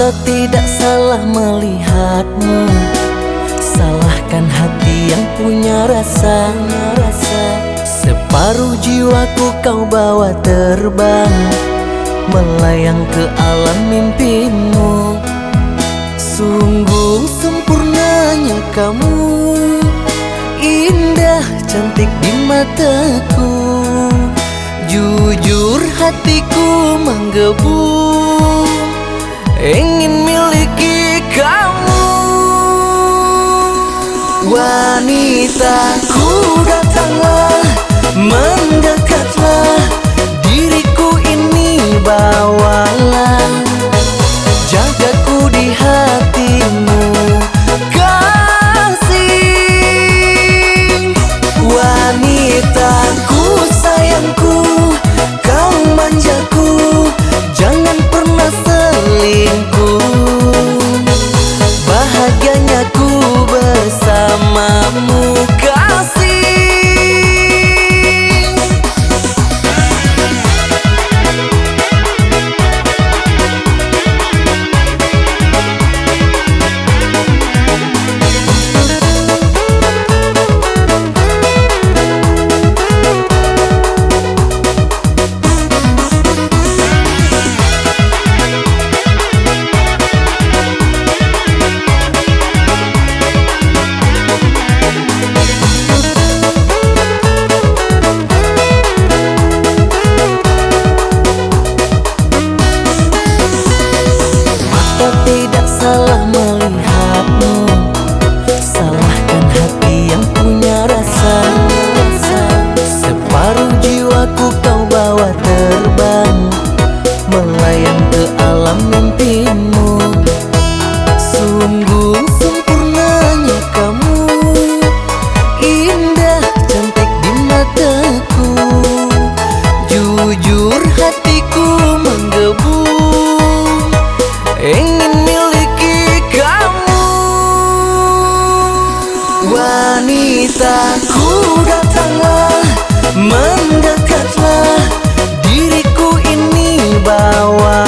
Mata tidak salah melihatmu, salahkan hati yang punya rasa. Separuh jiwaku kau bawa terbang, melayang ke alam mimpimu. Sungguh sempurnanya kamu, indah cantik di mataku. Jujur hatiku menggebu, ingin miliki kamu. Wanitaku datanglah, mendekatlah, diriku ini bawalah, jagaku di hatimu kasih. Wanitaku sayangku, kau manjaku, jangan pernah selingkuh. Bahagianya ku bersamamu kasih. Tidak salah melihatmu, salahkan hati yang punya rasa. Separuh jiwaku kau bawa terbang, melayang ke alam mimpimu. Sungguh sempurnanya kamu, indah cantik di mataku. Jujur hatiku menggebu, ingin miliki kamu. Wanitaku datanglah, mendekatlah, diriku ini bawa,